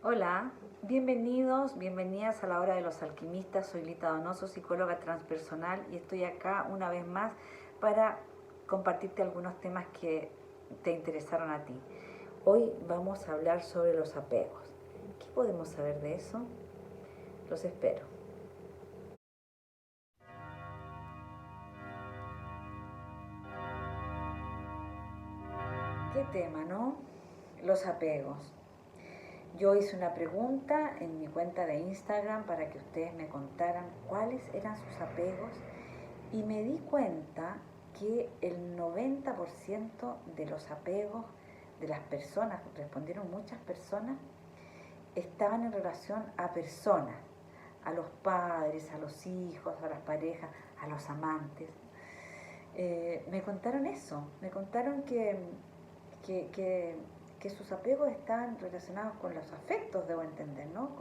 Hola, bienvenidos, bienvenidas a la Hora de los Alquimistas. Soy Lita Donoso, psicóloga transpersonal, y estoy acá una vez más para compartirte algunos temas que te interesaron a ti. Hoy vamos a hablar sobre los apegos. ¿Qué podemos saber de eso? Los espero. ¿Qué tema, no? Los apegos. Yo hice una pregunta en mi cuenta de Instagram para que ustedes me contaran cuáles eran sus apegos y me di cuenta que el 90% de los apegos de las personas, respondieron muchas personas, estaban en relación a personas, a los padres, a los hijos, a las parejas, a los amantes. Me contaron eso, me contaron que, que, que sus apegos estaban relacionados con los afectos, debo entender, ¿no?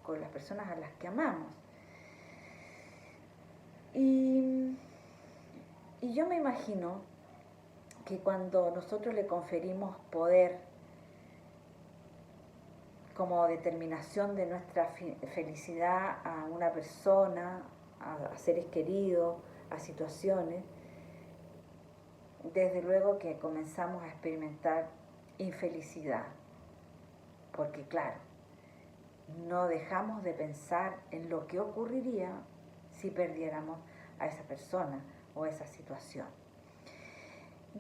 Con las personas a las que amamos. Y, y yo me imagino que cuando nosotros le conferimos poder como determinación de nuestra felicidad a una persona, a seres queridos, a situaciones, desde luego que comenzamos a experimentar infelicidad, porque claro, no dejamos de pensar en lo que ocurriría si perdiéramos a esa persona o esa situación.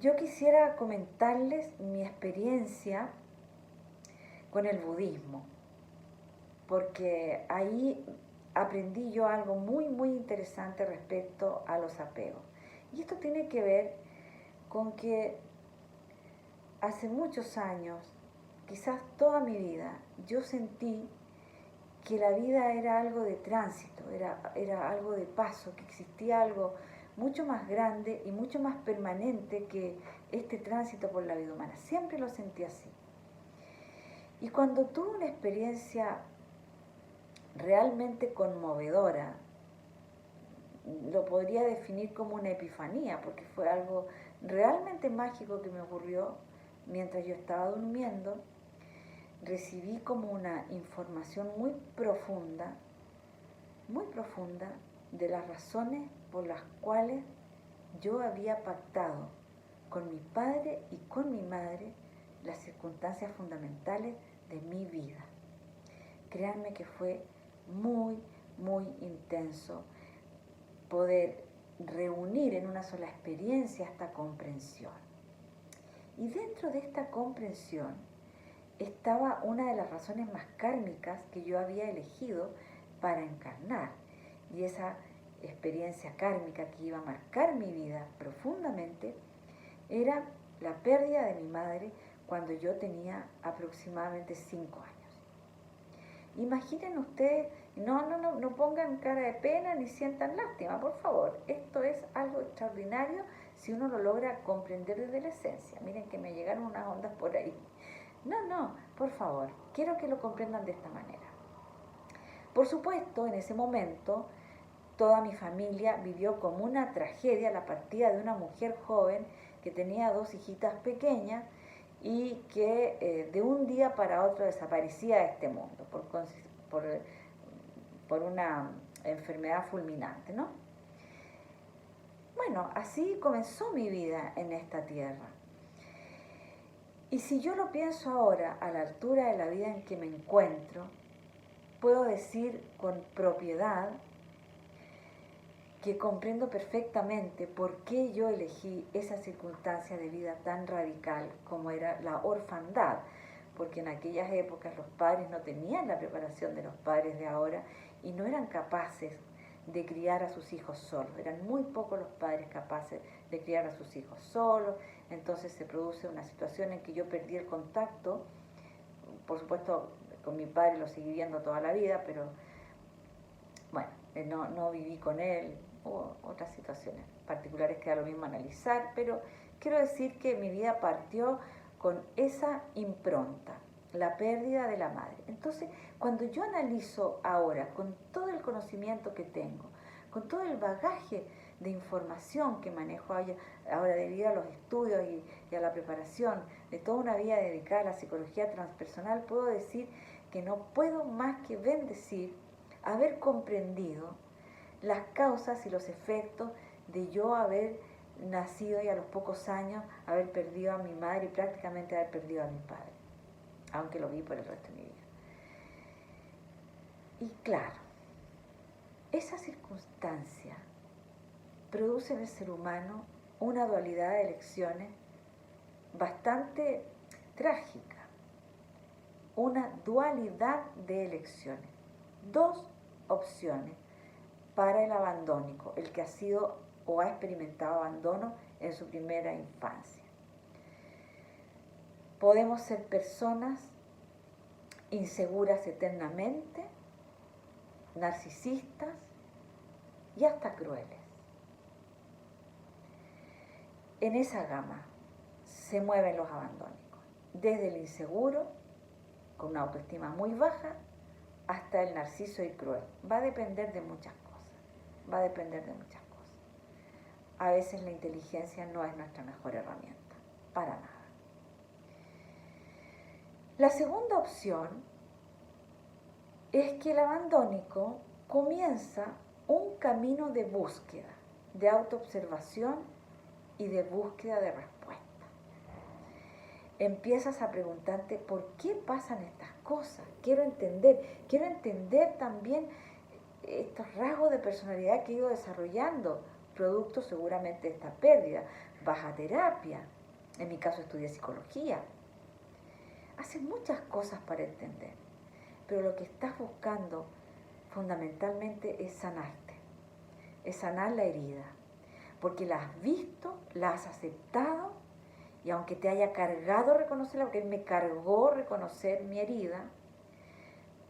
Yo quisiera comentarles mi experiencia con el budismo, porque ahí aprendí yo algo muy interesante respecto a los apegos. Y esto tiene que ver con que hace muchos años, quizás toda mi vida, yo sentí que la vida era algo de tránsito, era algo de paso, que existía algo mucho más grande y mucho más permanente que este tránsito por la vida humana. Siempre lo sentí así. Y cuando tuve una experiencia realmente conmovedora, lo podría definir como una epifanía, porque fue algo realmente mágico que me ocurrió mientras yo estaba durmiendo. Recibí como una información muy profunda, de las razones por las cuales yo había pactado con mi padre y con mi madre las circunstancias fundamentales de mi vida. Créanme que fue muy intenso poder reunir en una sola experiencia esta comprensión. Y dentro de esta comprensión estaba una de las razones más kármicas que yo había elegido para encarnar. Y esa experiencia kármica que iba a marcar mi vida profundamente era la pérdida de mi madre cuando yo tenía aproximadamente 5 años. Imaginen ustedes, no pongan cara de pena ni sientan lástima, por favor. Esto es algo extraordinario si uno lo logra comprender desde la esencia. Miren que me llegaron unas ondas por ahí. No, por favor, quiero que lo comprendan de esta manera. Por supuesto, en ese momento, toda mi familia vivió como una tragedia la partida de una mujer joven que tenía 2 hijitas pequeñas y que de un día para otro desaparecía de este mundo por una enfermedad fulminante, ¿no? Bueno, así comenzó mi vida en esta tierra. Y si yo lo pienso ahora, a la altura de la vida en que me encuentro, puedo decir con propiedad que comprendo perfectamente por qué yo elegí esa circunstancia de vida tan radical como era la orfandad, porque en aquellas épocas los padres no tenían la preparación de los padres de ahora y no eran capaces de criar a sus hijos solos. Eran muy pocos los padres capaces de criar a sus hijos solos. Entonces se produce una situación en que yo perdí el contacto. Por supuesto, con mi padre lo seguí viendo toda la vida, pero bueno, no viví con él. Hubo otras situaciones particulares que da lo mismo analizar, pero quiero decir que mi vida partió con esa impronta, la pérdida de la madre. Entonces, cuando yo analizo ahora, con todo el conocimiento que tengo, con todo el bagaje de información que manejo ahora debido a los estudios y a la preparación de toda una vida dedicada a la psicología transpersonal, puedo decir que no puedo más que bendecir haber comprendido las causas y los efectos de yo haber nacido y a los pocos años haber perdido a mi madre y prácticamente haber perdido a mi padre, aunque lo vi por el resto de mi vida. Y claro, esa circunstancia produce en el ser humano una dualidad de elecciones bastante trágica, una dualidad de elecciones, dos opciones para el abandónico, el que ha sido o ha experimentado abandono en su primera infancia. Podemos ser personas inseguras eternamente, narcisistas y hasta crueles. En esa gama se mueven los abandónicos, desde el inseguro, con una autoestima muy baja, hasta el narciso y cruel. Va a depender de muchas cosas, A veces la inteligencia no es nuestra mejor herramienta, para nada. La segunda opción es que el abandónico comienza un camino de búsqueda, de autoobservación y de búsqueda de respuesta. Empiezas a preguntarte por qué pasan estas cosas. Quiero entender también estos rasgos de personalidad que he ido desarrollando, producto seguramente de esta pérdida. Vas a terapia, en mi caso estudié psicología. Haces muchas cosas para entender, pero lo que estás buscando fundamentalmente es sanarte, es sanar la herida, porque la has visto, la has aceptado, y aunque te haya cargado reconocerla, porque me cargó reconocer mi herida,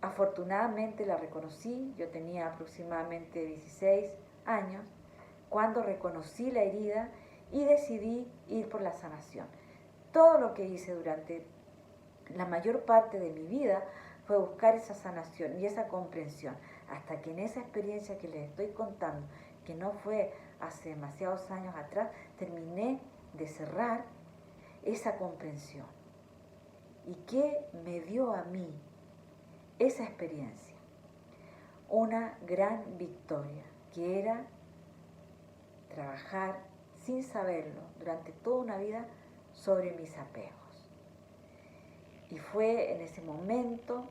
afortunadamente la reconocí. Yo tenía aproximadamente 16 años cuando reconocí la herida y decidí ir por la sanación. Todo lo que hice durante la mayor parte de mi vida fue buscar esa sanación y esa comprensión, hasta que en esa experiencia que les estoy contando, que no fue hace demasiados años atrás, terminé de cerrar esa comprensión. ¿Y qué me dio a mí esa experiencia? Una gran victoria, que era trabajar sin saberlo durante toda una vida sobre mis apegos. Y fue en ese momento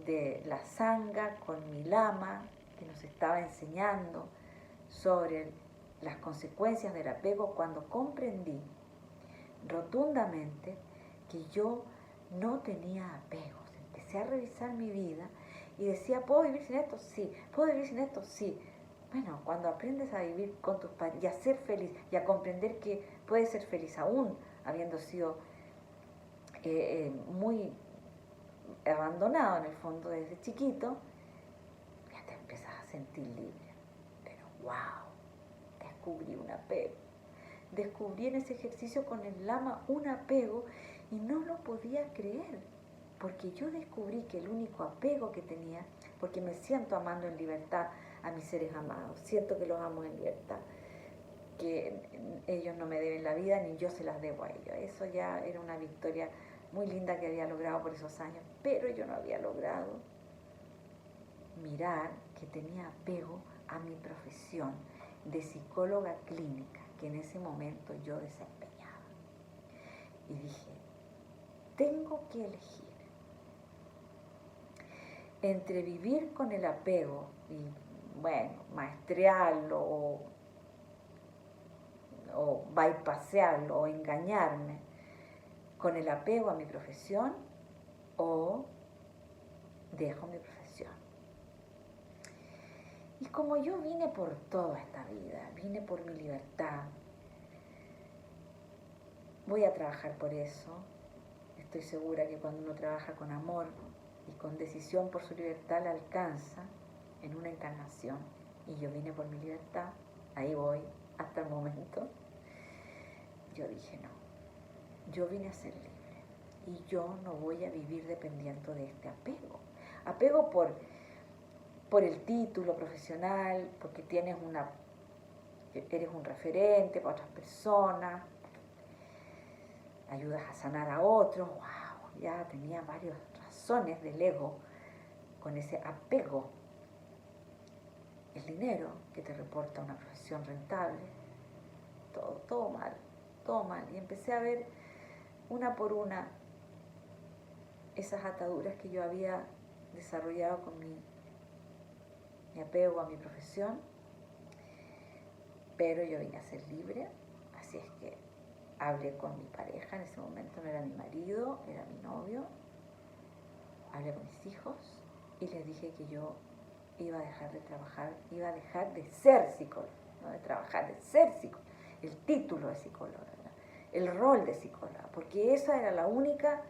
de la sanga con mi lama, que nos estaba enseñando sobre las consecuencias del apego, cuando comprendí rotundamente que yo no tenía apegos. Empecé a revisar mi vida y decía, ¿puedo vivir sin esto? Sí. ¿Puedo vivir sin esto? Sí. Bueno, cuando aprendes a vivir con tus padres y a ser feliz y a comprender que puedes ser feliz aún habiendo sido muy abandonado en el fondo desde chiquito, ya te empiezas a sentir libre. Pero wow, descubrí un apego. Descubrí en ese ejercicio con el lama un apego y no lo podía creer, porque yo descubrí que el único apego que tenía, porque me siento amando en libertad a mis seres amados, siento que los amo en libertad, que ellos no me deben la vida ni yo se las debo a ellos. Eso ya era una victoria muy linda que había logrado por esos años, pero yo no había logrado mirar que tenía apego a mi profesión de psicóloga clínica que en ese momento yo desempeñaba. Y dije, tengo que elegir entre vivir con el apego y, bueno, maestrearlo o bypasearlo o engañarme con el apego a mi profesión, o dejo mi profesión. Y como yo vine por toda esta vida, vine por mi libertad, voy a trabajar por eso. Estoy segura que cuando uno trabaja con amor y con decisión por su libertad, la alcanza en una encarnación. Y yo vine por mi libertad, ahí voy hasta el momento. Yo dije, no, yo vine a ser libre y yo no voy a vivir dependiendo de este apego. Apego por el título profesional, porque eres un referente para otras personas, ayudas a sanar a otros. Wow, ya tenía varias razones del ego, con ese apego, el dinero que te reporta una profesión rentable, todo mal, todo mal. Y empecé a ver una por una esas ataduras que yo había desarrollado con mi apego a mi profesión, pero yo vine a ser libre, así es que hablé con mi pareja, en ese momento no era mi marido, era mi novio, hablé con mis hijos y les dije que yo iba a dejar de trabajar, iba a dejar de ser psicóloga, no de trabajar, de ser psicóloga, el título de psicóloga, ¿verdad? El rol de psicóloga, porque esa era la única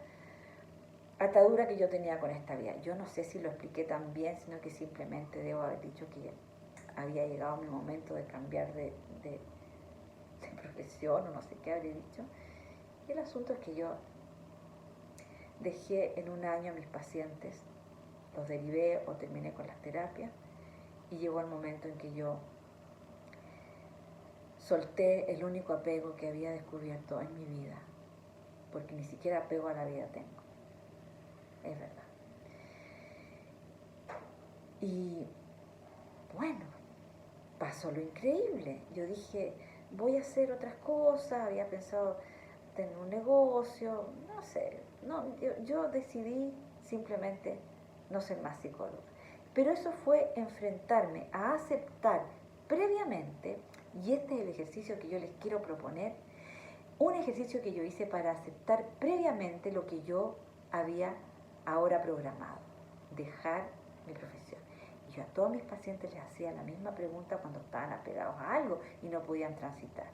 atadura que yo tenía con esta vida. Yo no sé si lo expliqué tan bien, sino que simplemente debo haber dicho que había llegado mi momento de cambiar de profesión, o no sé qué habré dicho. Y el asunto es que yo dejé en un año a mis pacientes, los derivé o terminé con las terapias, y llegó el momento en que yo solté el único apego que había descubierto en mi vida, porque ni siquiera apego a la vida tengo, es verdad. Y bueno, pasó lo increíble. Yo dije, voy a hacer otras cosas, había pensado tener un negocio, no sé, no, yo decidí simplemente no ser más psicóloga. Pero eso fue enfrentarme a aceptar previamente, y este es el ejercicio que yo les quiero proponer, un ejercicio que yo hice para aceptar previamente lo que yo había ahora programado, dejar mi profesión. Y yo a todos mis pacientes les hacía la misma pregunta cuando estaban apegados a algo y no podían transitar.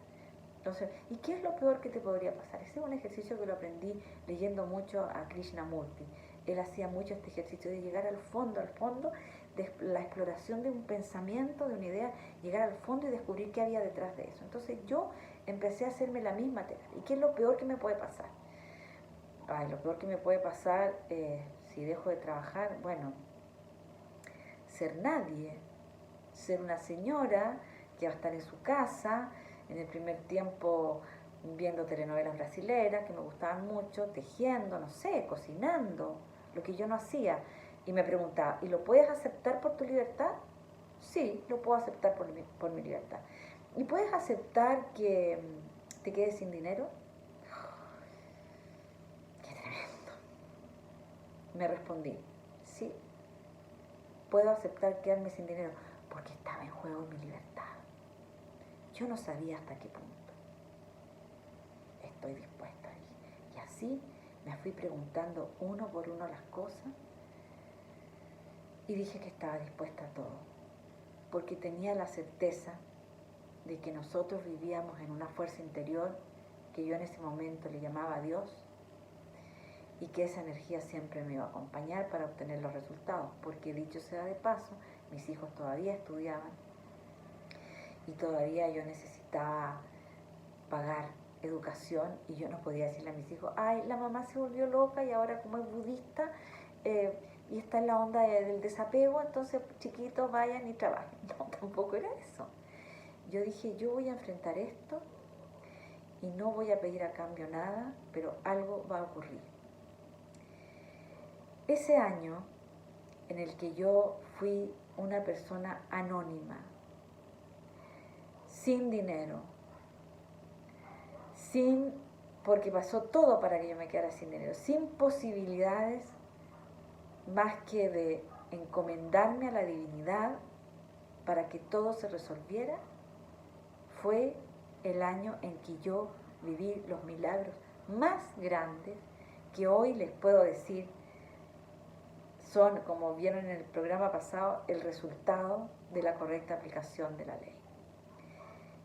Entonces, ¿y qué es lo peor que te podría pasar? Ese es un ejercicio que lo aprendí leyendo mucho a Krishnamurti. Él hacía mucho este ejercicio de llegar al fondo de la exploración de un pensamiento, de una idea, llegar al fondo y descubrir qué había detrás de eso. Entonces yo empecé a hacerme la misma terapia. ¿Y qué es lo peor que me puede pasar? Ay, lo peor que me puede pasar si dejo de trabajar, bueno, ser nadie, ser una señora que va a estar en su casa, en el primer tiempo viendo telenovelas brasileras que me gustaban mucho, tejiendo, no sé, cocinando, lo que yo no hacía. Y me preguntaba, ¿y lo puedes aceptar por tu libertad? Sí, lo puedo aceptar por mi libertad. ¿Y puedes aceptar que te quedes sin dinero? ¡Qué tremendo! Me respondí, sí, puedo aceptar quedarme sin dinero porque estaba en juego mi libertad. Yo no sabía hasta qué punto estoy dispuesta a ir. Y así me fui preguntando uno por uno las cosas y dije que estaba dispuesta a todo, porque tenía la certeza de que nosotros vivíamos en una fuerza interior que yo en ese momento le llamaba Dios, y que esa energía siempre me iba a acompañar para obtener los resultados, porque dicho sea de paso, mis hijos todavía estudiaban y todavía yo necesitaba pagar educación, y yo no podía decirle a mis hijos, ay, la mamá se volvió loca y ahora como es budista y está en la onda del desapego, entonces chiquitos vayan y trabajen. No, tampoco era eso. Yo dije, yo voy a enfrentar esto y no voy a pedir a cambio nada, pero algo va a ocurrir. Ese año en el que yo fui una persona anónima, sin dinero, porque pasó todo para que yo me quedara sin dinero, sin posibilidades más que de encomendarme a la divinidad para que todo se resolviera, fue el año en que yo viví los milagros más grandes que hoy les puedo decir son, como vieron en el programa pasado, el resultado de la correcta aplicación de la ley.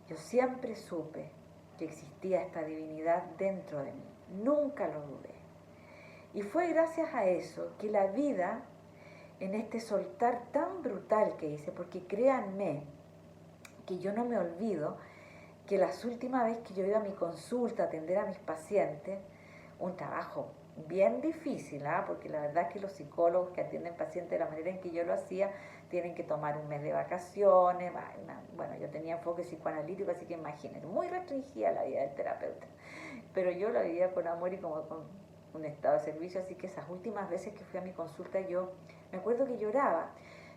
Yo siempre supe que existía esta divinidad dentro de mí, nunca lo dudé. Y fue gracias a eso que la vida, en este soltar tan brutal que hice, porque créanme que yo no me olvido que las últimas veces que yo iba a mi consulta a atender a mis pacientes, un trabajo bien difícil, porque la verdad es que los psicólogos que atienden pacientes de la manera en que yo lo hacía tienen que tomar un mes de vacaciones. Bueno, yo tenía enfoque psicoanalítico, así que imagínense, muy restringida la vida del terapeuta, pero yo la vivía con amor y como con un estado de servicio, así que esas últimas veces que fui a mi consulta yo me acuerdo que lloraba,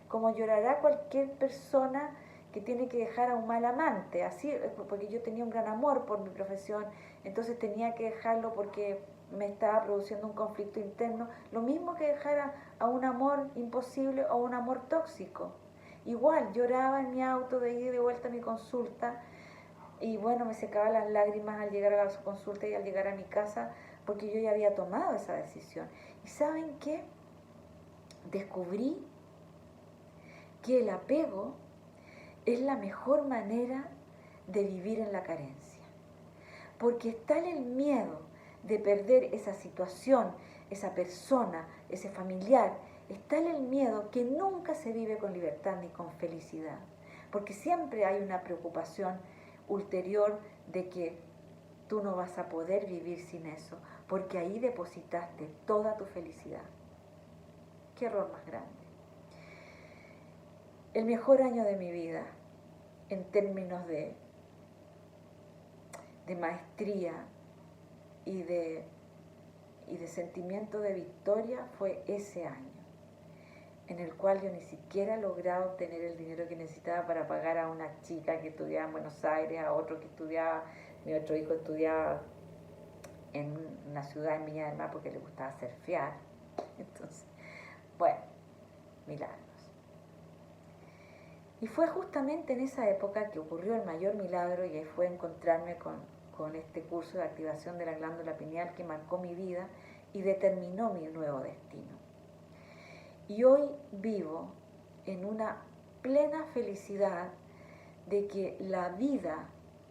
como llorará cualquier persona que tiene que dejar a un mal amante, así, porque yo tenía un gran amor por mi profesión, entonces tenía que dejarlo porque me estaba produciendo un conflicto interno, lo mismo que dejar a un amor imposible o un amor tóxico. Igual, lloraba en mi auto de ida y de vuelta a mi consulta, y bueno, me secaba las lágrimas al llegar a la consulta y al llegar a mi casa, porque yo ya había tomado esa decisión. ¿Y saben qué? Descubrí que el apego es la mejor manera de vivir en la carencia. Porque es tal el miedo de perder esa situación, esa persona, ese familiar, es tal el miedo que nunca se vive con libertad ni con felicidad. Porque siempre hay una preocupación ulterior de que tú no vas a poder vivir sin eso, porque ahí depositaste toda tu felicidad. Qué error más grande. El mejor año de mi vida, en términos de maestría y de sentimiento de victoria, fue ese año, en el cual yo ni siquiera lograba obtener el dinero que necesitaba para pagar a una chica que estudiaba en Buenos Aires, a otro que estudiaba, mi otro hijo estudiaba en una ciudad en Viña del Mar porque le gustaba surfear. Entonces, bueno, milagros. Y fue justamente en esa época que ocurrió el mayor milagro, y fue encontrarme con este curso de activación de la glándula pineal que marcó mi vida y determinó mi nuevo destino. Y hoy vivo en una plena felicidad de que la vida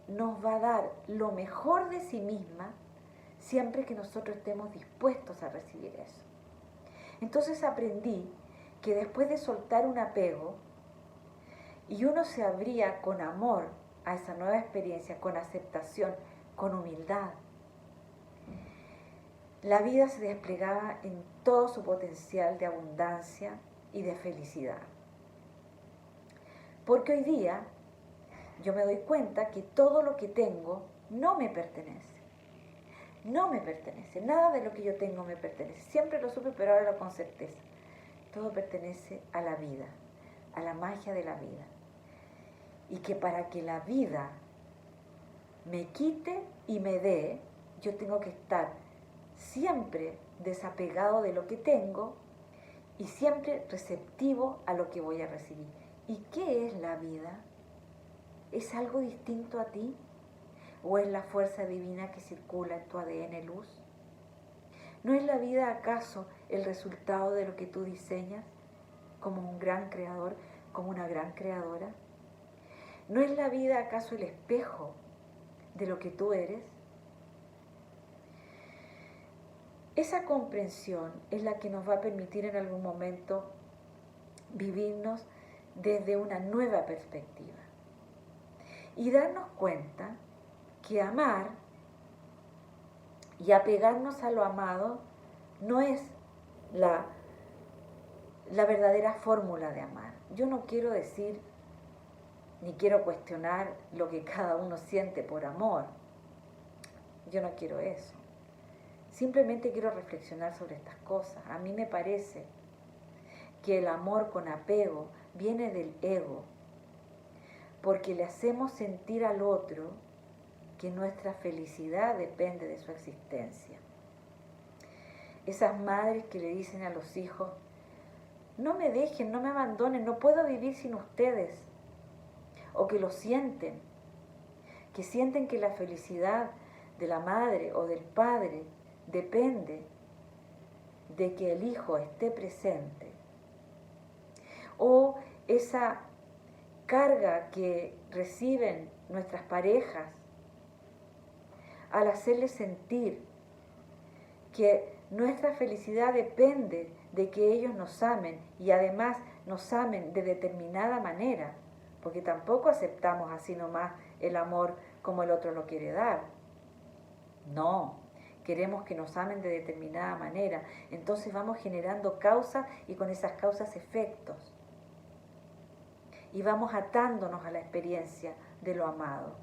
nos va a dar lo mejor de sí misma siempre que nosotros estemos dispuestos a recibir eso. Entonces aprendí que después de soltar un apego, y uno se abría con amor a esa nueva experiencia, con aceptación, con humildad, la vida se desplegaba en todo su potencial de abundancia y de felicidad. Porque hoy día yo me doy cuenta que todo lo que tengo no me pertenece. No me pertenece. Nada de lo que yo tengo me pertenece. Siempre lo supe, pero ahora lo con certeza. Todo pertenece a la vida, a la magia de la vida. Y que para que la vida me quite y me dé, yo tengo que estar siempre desapegado de lo que tengo y siempre receptivo a lo que voy a recibir. ¿Y qué es la vida? ¿Es algo distinto a ti? ¿O es la fuerza divina que circula en tu ADN luz? ¿No es la vida acaso el resultado de lo que tú diseñas como un gran creador, como una gran creadora? ¿No es la vida acaso el espejo de lo que tú eres? Esa comprensión es la que nos va a permitir en algún momento vivirnos desde una nueva perspectiva y darnos cuenta que amar y apegarnos a lo amado no es la verdadera fórmula de amar. Yo no quiero decir ni quiero cuestionar lo que cada uno siente por amor. Yo no quiero eso. Simplemente quiero reflexionar sobre estas cosas. A mí me parece que el amor con apego viene del ego, porque le hacemos sentir al otro que nuestra felicidad depende de su existencia. Esas madres que le dicen a los hijos, no me dejen, no me abandonen, no puedo vivir sin ustedes. O que lo sienten, que sienten que la felicidad de la madre o del padre depende de que el hijo esté presente. O esa carga que reciben nuestras parejas al hacerles sentir que nuestra felicidad depende de que ellos nos amen y además nos amen de determinada manera, porque tampoco aceptamos así nomás el amor como el otro lo quiere dar. No, queremos que nos amen de determinada manera. Entonces vamos generando causas y con esas causas efectos. Y vamos atándonos a la experiencia de lo amado.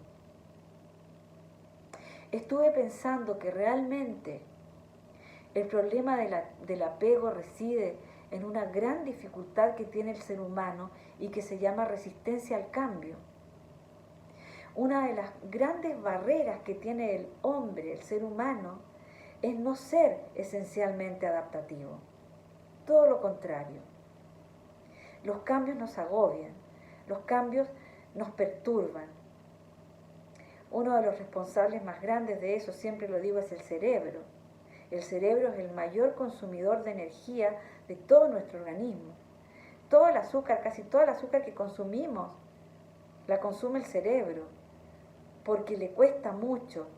Estuve pensando que realmente El problema del apego reside en una gran dificultad que tiene el ser humano y que se llama resistencia al cambio. Una de las grandes barreras que tiene el hombre, el ser humano, es no ser esencialmente adaptativo. Todo lo contrario. Los cambios nos agobian, los cambios nos perturban. Uno de los responsables más grandes de eso, siempre lo digo, es el cerebro. El cerebro es el mayor consumidor de energía de todo nuestro organismo. Todo el azúcar, casi todo el azúcar que consumimos, la consume el cerebro, porque le cuesta mucho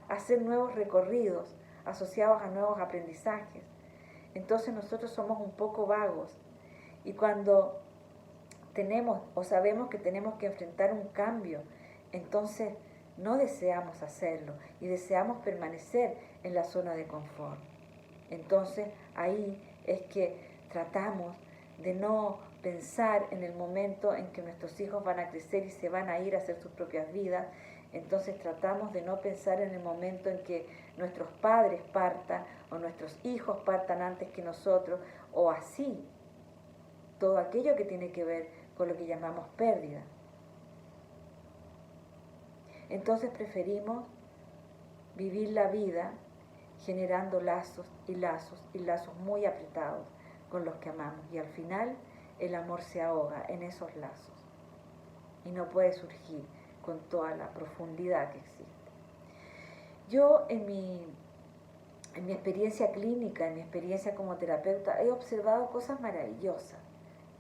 hacer nuevos recorridos asociados a nuevos aprendizajes. Entonces nosotros somos un poco vagos, y cuando tenemos o sabemos que tenemos que enfrentar un cambio, entonces no deseamos hacerlo y deseamos permanecer en la zona de confort. Entonces ahí es que tratamos de no pensar en el momento en que nuestros hijos van a crecer y se van a ir a hacer sus propias vidas. Entonces tratamos de no pensar en el momento en que nuestros padres partan o nuestros hijos partan antes que nosotros, o así, todo aquello que tiene que ver con lo que llamamos pérdida. Entonces preferimos vivir la vida generando lazos y lazos y lazos muy apretados con los que amamos, y al final el amor se ahoga en esos lazos y no puede surgir con toda la profundidad que existe. Yo en mi experiencia clínica, en mi experiencia como terapeuta, he observado cosas maravillosas.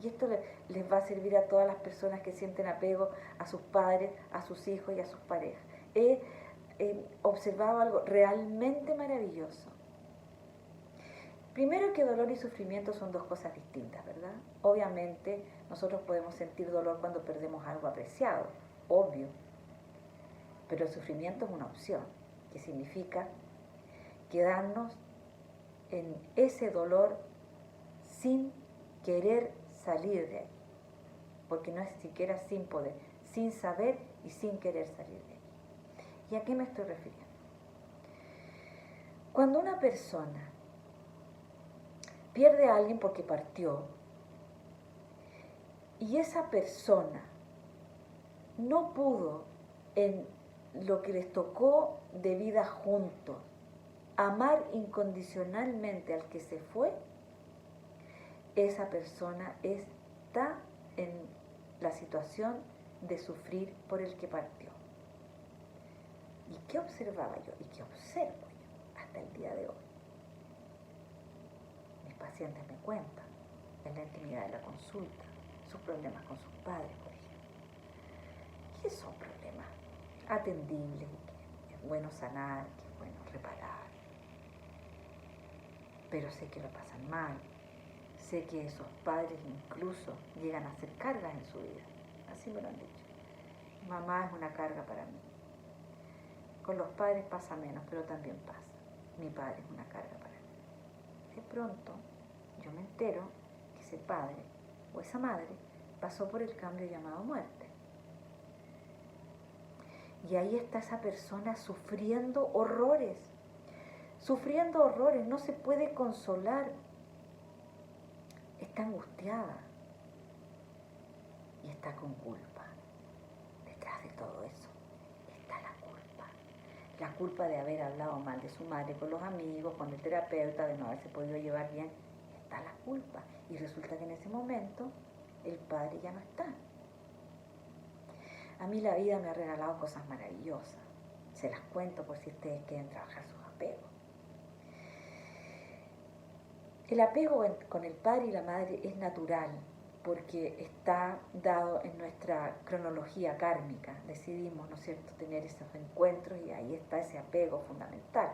Y esto les va a servir a todas las personas que sienten apego a sus padres, a sus hijos y a sus parejas. He observado algo realmente maravilloso. Primero, que dolor y sufrimiento son dos cosas distintas, ¿verdad? Obviamente nosotros podemos sentir dolor cuando perdemos algo apreciado, obvio. Pero el sufrimiento es una opción, que significa quedarnos en ese dolor sin querer salir de ahí, porque no es siquiera sin poder, sin saber y sin querer salir de ahí. ¿Y a qué me estoy refiriendo? Cuando una persona pierde a alguien porque partió, y esa persona no pudo, en lo que les tocó de vida juntos, amar incondicionalmente al que se fue, esa persona está en la situación de sufrir por el que partió. ¿Y qué observaba yo? ¿Y qué observo yo hasta el día de hoy? Mis pacientes me cuentan, en la intimidad de la consulta, sus problemas con sus padres, por ejemplo. ¿Qué son problemas atendibles y que es bueno sanar, que es bueno reparar? Pero sé que lo pasan mal. Sé que esos padres incluso llegan a ser cargas en su vida. Así me lo han dicho. Mamá es una carga para mí. Con los padres pasa menos, pero también pasa. Mi padre es una carga para mí. De pronto, yo me entero que ese padre o esa madre pasó por el cambio llamado muerte. Y ahí está esa persona sufriendo horrores. Sufriendo horrores, no se puede consolar. Está angustiada y está con culpa. Detrás de todo eso está la culpa. La culpa de haber hablado mal de su madre con los amigos, con el terapeuta, de no haberse podido llevar bien. Está la culpa. Y resulta que en ese momento el padre ya no está. A mí la vida me ha regalado cosas maravillosas. Se las cuento por si ustedes quieren trabajar sus apegos. El apego con el padre y la madre es natural porque está dado en nuestra cronología kármica. Decidimos, ¿no es cierto?, tener esos encuentros y ahí está ese apego fundamental.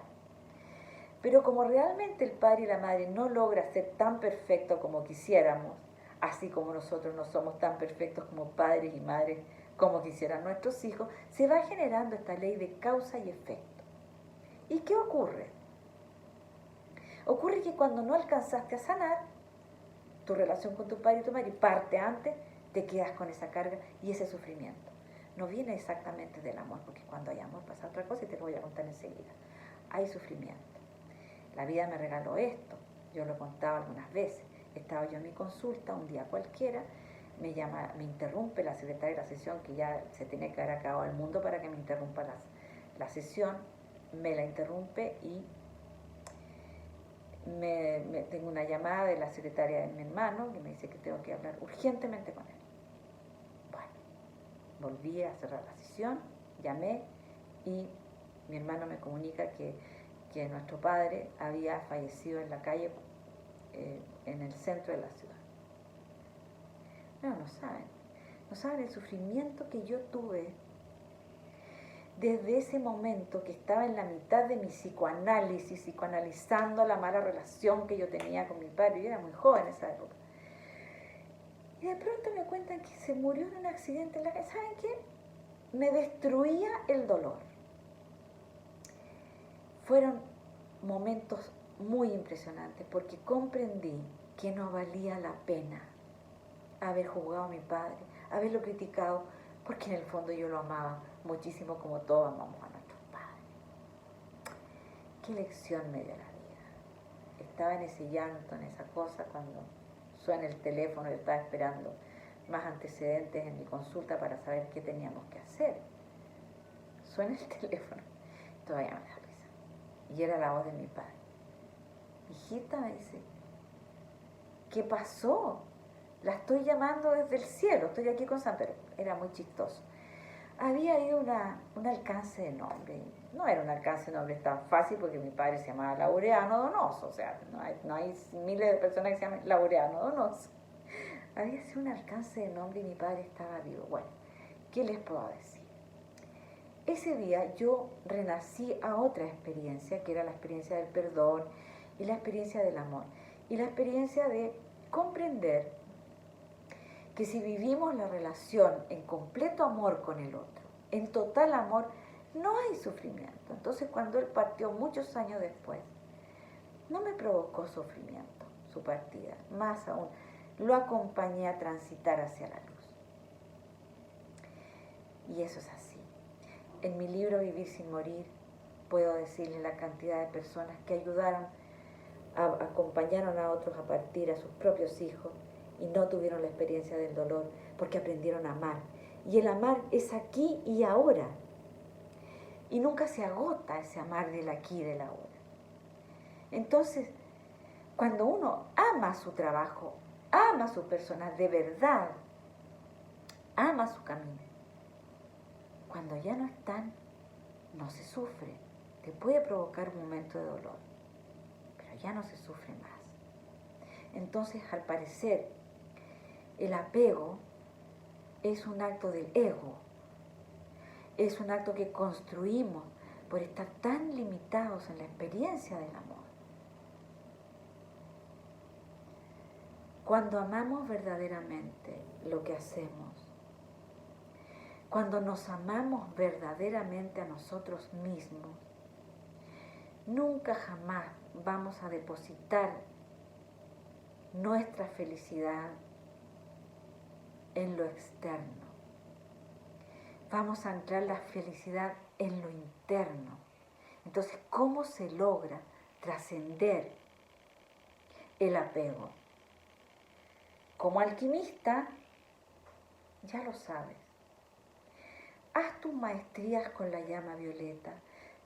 Pero como realmente el padre y la madre no logra ser tan perfecto como quisiéramos, así como nosotros no somos tan perfectos como padres y madres como quisieran nuestros hijos, se va generando esta ley de causa y efecto. ¿Y qué ocurre? Ocurre que cuando no alcanzaste a sanar tu relación con tu padre y tu madre, parte antes, te quedas con esa carga y ese sufrimiento. No viene exactamente del amor, porque cuando hay amor pasa otra cosa y te lo voy a contar enseguida. Hay sufrimiento. la vida me regaló esto. Yo lo he contado algunas veces. Estaba yo en mi consulta un día cualquiera, me interrumpe la secretaria de la sesión, que ya se tiene que haber acabado el mundo para que me interrumpa la sesión, me la interrumpe y tengo una llamada de la secretaria de mi hermano que me dice que tengo que hablar urgentemente con él. Bueno, volví a cerrar la sesión, llamé y mi hermano me comunica que nuestro padre había fallecido en la calle, en el centro de la ciudad. No saben el sufrimiento que yo tuve desde ese momento que estaba en la mitad de mi psicoanálisis, psicoanalizando la mala relación que yo tenía con mi padre. Yo era muy joven en esa época. Y de pronto me cuentan que se murió en un accidente en la calle. ¿Saben qué? Me destruía el dolor. Fueron momentos muy impresionantes porque comprendí que no valía la pena haber juzgado a mi padre, haberlo criticado, porque en el fondo yo lo amaba muchísimo, como todos amamos a nuestros padres. ¿Qué lección me dio la vida? Estaba en ese llanto, en esa cosa, cuando suena el teléfono. Yo estaba esperando más antecedentes en mi consulta para saber qué teníamos que hacer. Suena el teléfono, todavía me da risa. Y era la voz de mi padre. Hijita, me dice, ¿qué pasó? La estoy llamando desde el cielo, estoy aquí con San Pedro. Era muy chistoso. Había ahí un alcance de nombre. No era un alcance de nombre tan fácil porque mi padre se llamaba Laureano Donoso. O sea, no hay miles de personas que se llaman Laureano Donoso. Había sido un alcance de nombre y mi padre estaba vivo. Bueno, ¿qué les puedo decir? Ese día yo renací a otra experiencia, que era la experiencia del perdón y la experiencia del amor. Y la experiencia de comprender que si vivimos la relación en completo amor con el otro, en total amor, no hay sufrimiento. Entonces, cuando él partió muchos años después, no me provocó sufrimiento su partida, más aún, lo acompañé a transitar hacia la luz. Y eso es así. En mi libro Vivir sin morir, puedo decirles la cantidad de personas que ayudaron, acompañaron a otros a partir, a sus propios hijos, y no tuvieron la experiencia del dolor porque aprendieron a amar. Y el amar es aquí y ahora. Y nunca se agota ese amar del aquí y del ahora. Entonces, cuando uno ama su trabajo, ama a sus personas de verdad, ama su camino, cuando ya no están, no se sufre. Te puede provocar un momento de dolor, pero ya no se sufre más. Entonces, al parecer, el apego es un acto del ego, es un acto que construimos por estar tan limitados en la experiencia del amor. Cuando amamos verdaderamente lo que hacemos, cuando nos amamos verdaderamente a nosotros mismos, nunca jamás vamos a depositar nuestra felicidad en lo externo. Vamos a anclar la felicidad en lo interno. Entonces, ¿cómo se logra trascender el apego? Como alquimista, ya lo sabes. Haz tus maestrías con la llama violeta,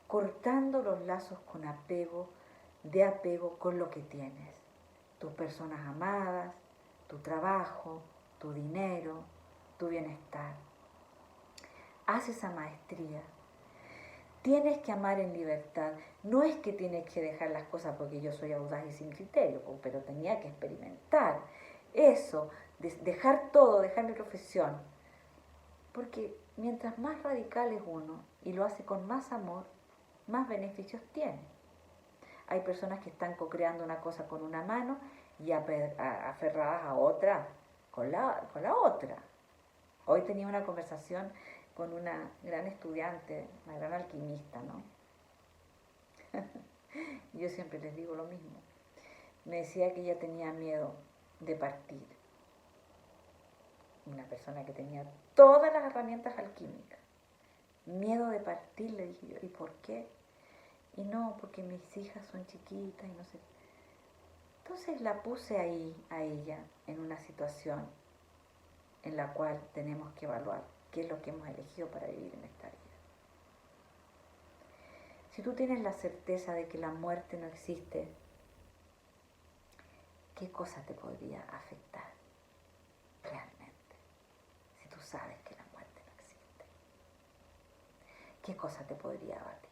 cortando los lazos con apego, de apego con lo que tienes. Tus personas amadas, tu trabajo, tu dinero, tu bienestar. Haz esa maestría. Tienes que amar en libertad. No es que tienes que dejar las cosas porque yo soy audaz y sin criterio, pero tenía que experimentar eso, dejar todo, dejar mi profesión. Porque mientras más radical es uno y lo hace con más amor, más beneficios tiene. Hay personas que están co-creando una cosa con una mano y aferradas a otra con la otra. Hoy tenía una conversación con una gran estudiante, una gran alquimista, ¿no? Yo siempre les digo lo mismo. Me decía que ella tenía miedo de partir. Una persona que tenía todas las herramientas alquímicas. Miedo de partir, le dije yo. ¿Y por qué? Y no, porque mis hijas son chiquitas y no sé. Entonces la puse ahí a ella en una situación en la cual tenemos que evaluar qué es lo que hemos elegido para vivir en esta vida. Si tú tienes la certeza de que la muerte no existe, ¿qué cosa te podría afectar realmente? Si tú sabes que la muerte no existe, ¿qué cosa te podría abatir?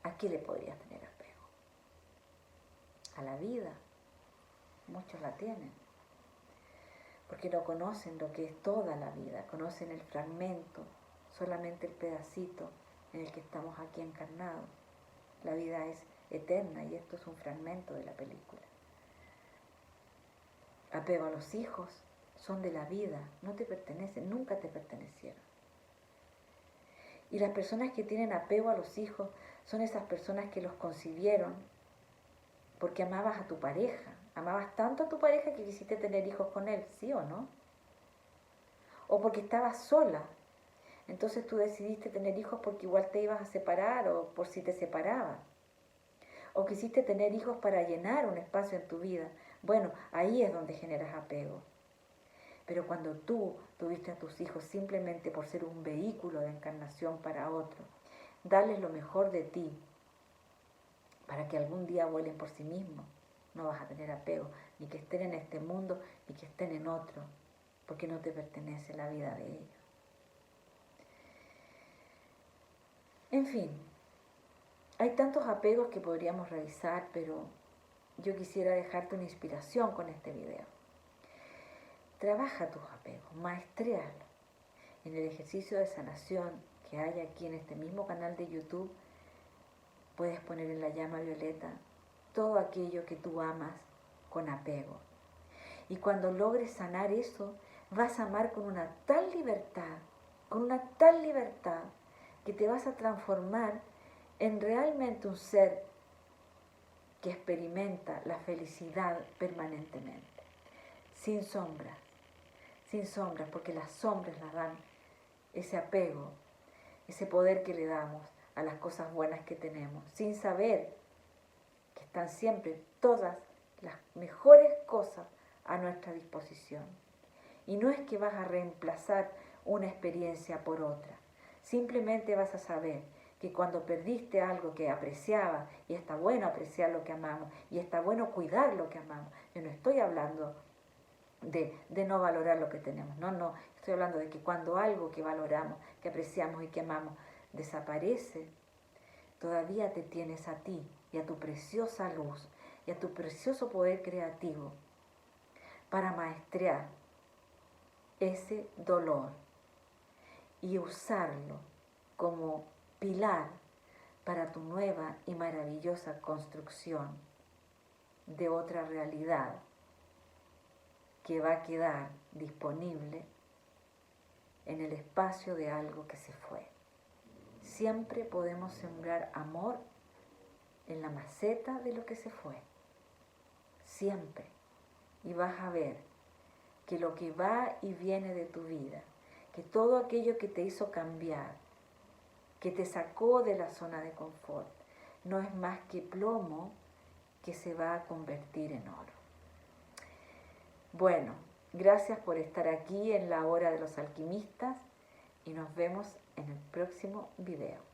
¿A qué le podrías tener apego? A la vida. Muchos la tienen, porque no conocen lo que es toda la vida, conocen el fragmento, solamente el pedacito en el que estamos aquí encarnados. La vida es eterna y esto es un fragmento de la película. Apego a los hijos, son de la vida, no te pertenecen, nunca te pertenecieron. Y las personas que tienen apego a los hijos son esas personas que los concibieron porque amabas a tu pareja, amabas tanto a tu pareja que quisiste tener hijos con él, ¿sí o no? O porque estabas sola, entonces tú decidiste tener hijos porque igual te ibas a separar o por si te separabas. O quisiste tener hijos para llenar un espacio en tu vida. Bueno, ahí es donde generas apego. Pero cuando tú tuviste a tus hijos simplemente por ser un vehículo de encarnación para otro, darles lo mejor de ti para que algún día vuelen por sí mismos, no vas a tener apego, ni que estén en este mundo, ni que estén en otro, porque no te pertenece la vida de ellos. En fin, hay tantos apegos que podríamos revisar, pero yo quisiera dejarte una inspiración con este video. Trabaja tus apegos, maestréalo. En el ejercicio de sanación que hay aquí en este mismo canal de YouTube, puedes poner en la llama violeta todo aquello que tú amas con apego. Y cuando logres sanar eso, vas a amar con una tal libertad, que te vas a transformar en realmente un ser que experimenta la felicidad permanentemente, sin sombras, porque las sombras las dan ese apego, ese poder que le damos a las cosas buenas que tenemos, sin saber que están siempre todas las mejores cosas a nuestra disposición. Y no es que vas a reemplazar una experiencia por otra, simplemente vas a saber que cuando perdiste algo que apreciabas, y está bueno apreciar lo que amamos, y está bueno cuidar lo que amamos, yo no estoy hablando de no valorar lo que tenemos, no, estoy hablando de que cuando algo que valoramos, que apreciamos y que amamos desaparece, todavía te tienes a ti y a tu preciosa luz y a tu precioso poder creativo para maestrear ese dolor y usarlo como pilar para tu nueva y maravillosa construcción de otra realidad que va a quedar disponible en el espacio de algo que se fue. Siempre podemos sembrar amor en la maceta de lo que se fue. Siempre. Y vas a ver que lo que va y viene de tu vida, que todo aquello que te hizo cambiar, que te sacó de la zona de confort, no es más que plomo que se va a convertir en oro. Bueno, gracias por estar aquí en la hora de los alquimistas y nos vemos en el próximo video.